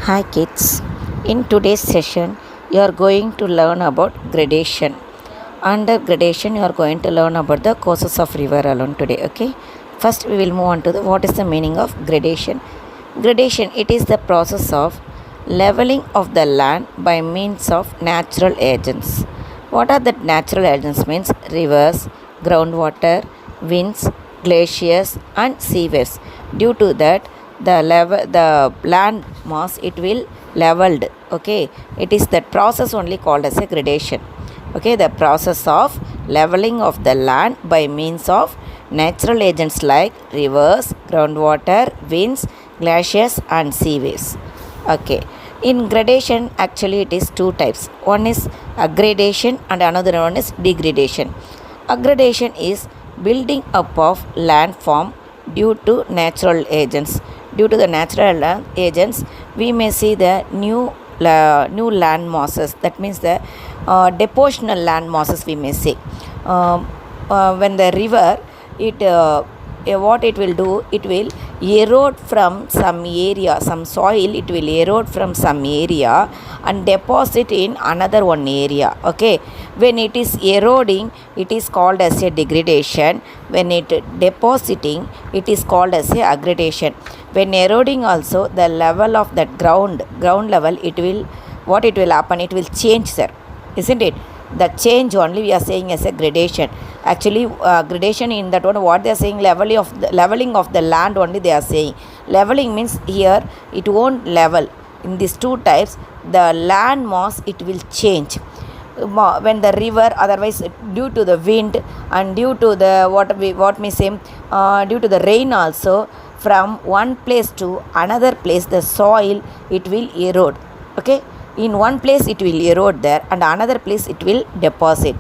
Hi kids, in today's session you are going to learn about gradation. Under gradation you are going to learn about the courses of river alone today. Okay, first we will move on to the what is the meaning of gradation. Gradation, it is the process of leveling of the land by means of natural agents. What are the natural agents? Means rivers, groundwater, winds, glaciers and sea waves. Due to that the land mass it will leveled. Okay, it is that process only called as a gradation. Okay, the process of leveling of the land by means of natural agents like rivers, groundwater, winds, glaciers and sea waves. Okay, in gradation actually it is two types. One is aggradation and another one is degradation. Aggradation is building up of landform due to natural agents. Due to the natural agents we may see the new land masses. That means the depositional land masses we may say. When the river it what it will do, it will erode from some area, some soil it will erode from some area and deposit in another one area. Okay, when it is eroding it is called as a degradation. When it depositing it is called as a aggradation. When eroding also the level of that ground level, it will, what it will happen, it will change, sir, isn't it? The change only we are saying as a gradation. Actually gradation in that one, what they are saying, leveling of the land only they are saying. Leveling means here it won't level. In these two types the land mass it will change when the river, otherwise due to the wind and due to the what we say due to the rain also, from one place to another place the soil it will erode. Okay, in one place it will erode there and another place it will deposit.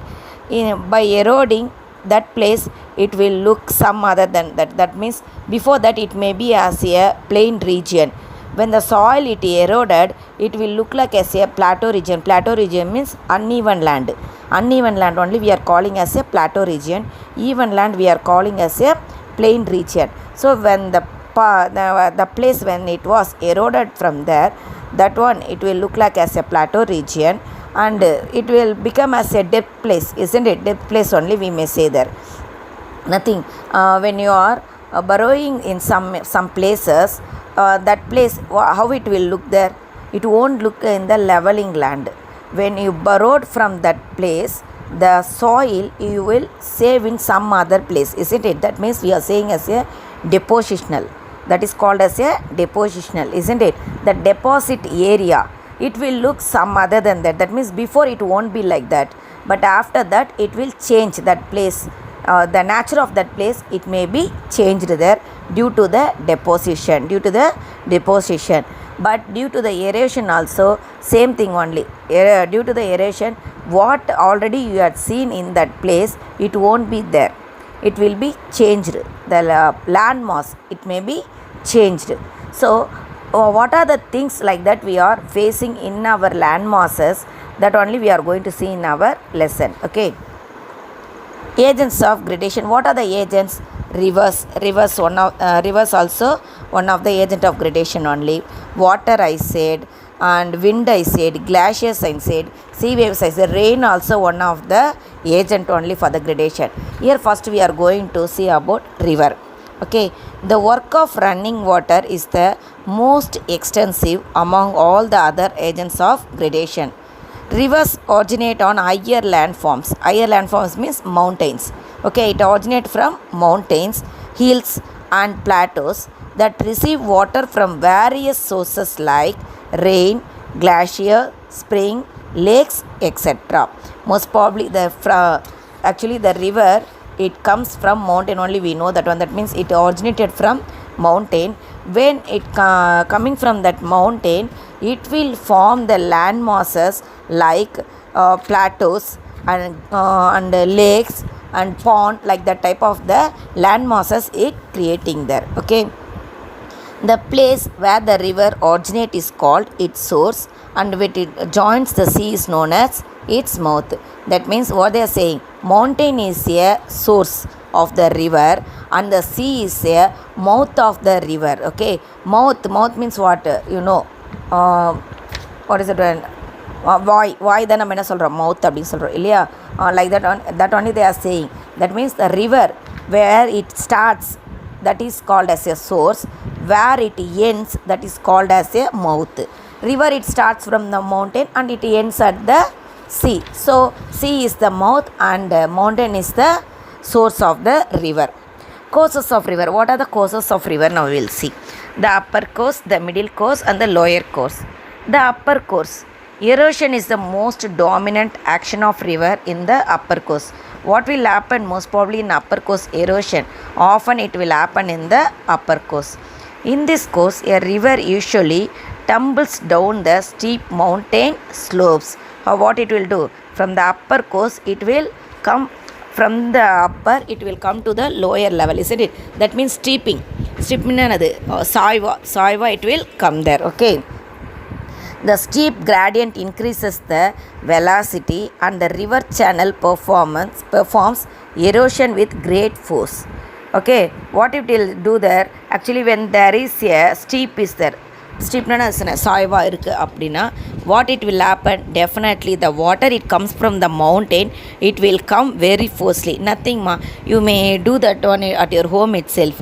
By eroding that place it will look some other than that. That means before that it may be as a plain region. When the soil it eroded it will look like as a plateau region. Plateau region means uneven land. Uneven land only we are calling as a plateau region. Even land we are calling as a plain region. So when the place when it was eroded from there, that one it will look like as a plateau region and it will become as a depth place, isn't it? Depth place only we may say there. Nothing when you are burrowing in some places, that place how it will look there, it won't look in the leveling land. When you burrowed from that place, the soil you will save in some other place, isn't it? That means we are saying as a depositional. That is called as a depositional, isn't it? The deposit area it will look some other than that. That means before it won't be like that, but after that it will change that place. The nature of that place it may be changed there due to the deposition. But due to the erosion also same thing only. Due to the erosion, what already you had seen in that place it won't be there, it will be changed. The land mass it may be changed. So what are the things like that we are facing in our land masses, that only we are going to see in our lesson. Okay, agents of gradation. What are the agents? Rivers one of rivers also one of the agent of gradation only. Water I said, and wind I said, glaciers I said, sea waves I said, rain also one of the agent only for the gradation. Here first we are going to see about river. Okay, the work of running water is the most extensive among all the other agents of gradation. Rivers originate on higher landforms. Higher landforms means mountains. Okay, it originates from mountains, hills and plateaus that receive water from various sources like rain, glacier, spring, lakes, etc. Most probably actually the river it comes from mountain only, we know that one. That means it originated from mountain. When it coming from that mountain, it will form the land masses like plateaus and lakes and pond, like that type of the land masses it creating there. Okay, the place where the river originates is called its source, and when it joins the sea is known as its mouth. That means what they are saying, mountain is a source of the river and the sea is a mouth of the river. Okay, mouth means what? what is it, வாய் தான் நம்ம என்ன சொல்கிறோம், மவுத் அப்படின்னு சொல்கிறோம் இல்லையா. Like that only they are saying. That means the river where it starts, that is called as a source, where it ends, that is called as a mouth. River, it starts from the mountain and it ends at the sea. So sea is the mouth and mountain is the source of the river. Courses of river. What are the courses of river? Now we will see. The upper course, the middle course and the lower course. The upper course. Erosion is the most dominant action of river in the upper course. What will happen most probably in upper course? Erosion. Often it will happen in the upper course. In this course, a river usually tumbles down the steep mountain slopes. What it will do? From the upper course, it will come from the upper, it will come to the lower level, isn't it? That means steeping. Steeping another saiva, it will come there. Okay. The steep gradient increases the velocity and the river channel performs erosion with great force. Okay, what it will do there? Actually, when there is a steep is there, steepனா சாய்வா இருக்குது அப்படின்னா, what it will happen? Definitely the water, it comes from the mountain, it will come very forcefully. Nothing ma, you may do that one at your home itself.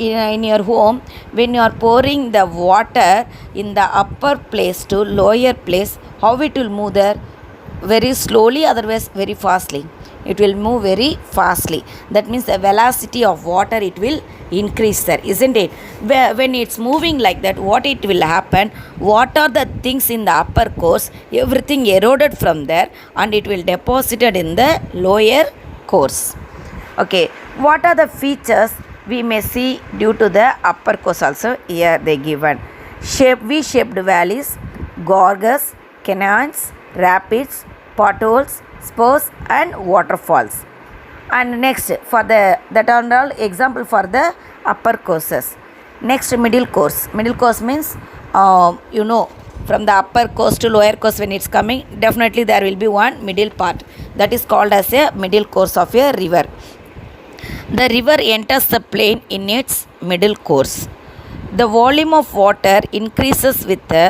In your home, when you are pouring the water in the upper place to lower place, how it will move there? Very slowly, otherwise very fastly. It will move very fastly. That means the velocity of water, it will increase there, isn't it? When it's moving like that, what it will happen? What are the things in the upper course? Everything eroded from there and it will deposited in the lower course. Okay, what are the features we may see due to the upper course also? Here they given. V-shaped valleys, gorges, canyons, rapids, potholes, spurs and waterfalls. And next, for that are all example for the upper courses. Next, middle course. Middle course means from the upper course to lower course, when it's coming, definitely there will be one middle part, that is called as a middle course of a river. The river enters the plain in its middle course. The volume of water increases with the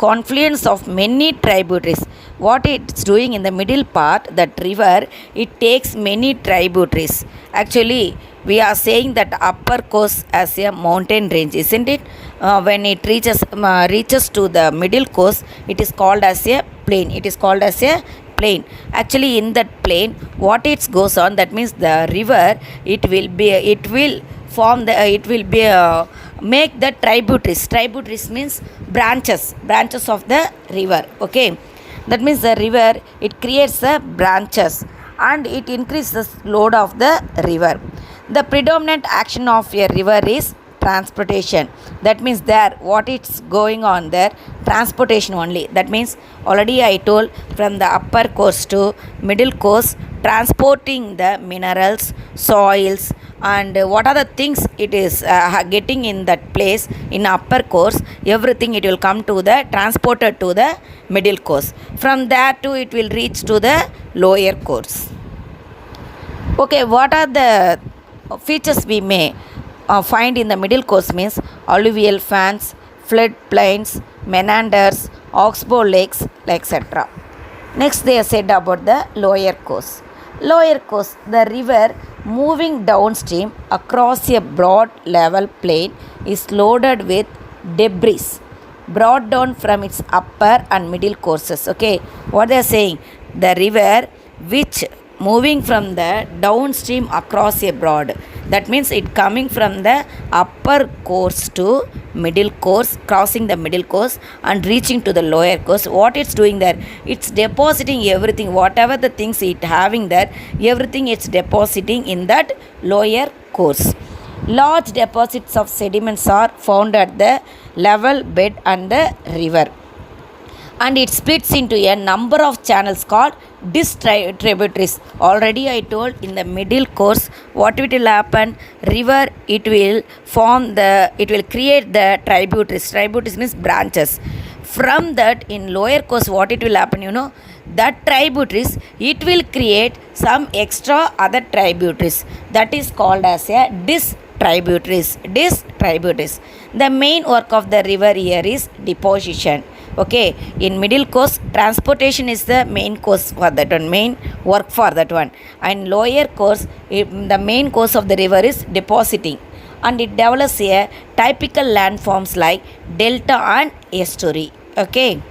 confluence of many tributaries. What it's doing in the middle part, that river, it takes many tributaries. Actually, we are saying that upper course as a mountain range, isn't it? When it reaches to the middle course, it is called as a plain. It is called as a plain. Actually, in that plain, what it goes on, that means the river, it will make the tributaries. Tributaries means branches of the river. Okay, that means the river, it creates the branches and it increases load of the river. The predominant action of a river is transportation. That means there, what it's going on there? Transportation only. That means already I told, from the upper course to middle course, transporting the minerals, soils and what are the things it is getting in that place in upper course, everything it will come to the transported to the middle course. From there to it will reach to the lower course. Okay, what are the features we may find in the middle course? Means alluvial fans, flood plains, meanders, oxbow lakes, etc. Next, they said about the lower course. Lower course, the river moving downstream across a broad level plain is loaded with debris brought down from its upper and middle courses. Okay, what they are saying, the river which moving from the downstream across a broad, that means it coming from the upper course to middle course, crossing the middle course and reaching to the lower course. What it's doing there, it's depositing everything, whatever the things it having there, everything it's depositing in that lower course. Large deposits of sediments are found at the level bed and the river, and it splits into a number of channels called distributaries. Already I told, in the middle course, what it will happen? River, it will create the tributaries. Tributaries means branches. From that, in lower course, what it will happen? That tributaries, it will create some extra other tributaries. That is called as a tributaries. Tributaries. The main work of the river here is deposition. Okay, in middle course, transportation is the main course for that one, main work for that one. And lower course, the main course of the river is depositing, and it develops a typical landforms like delta and estuary. Okay.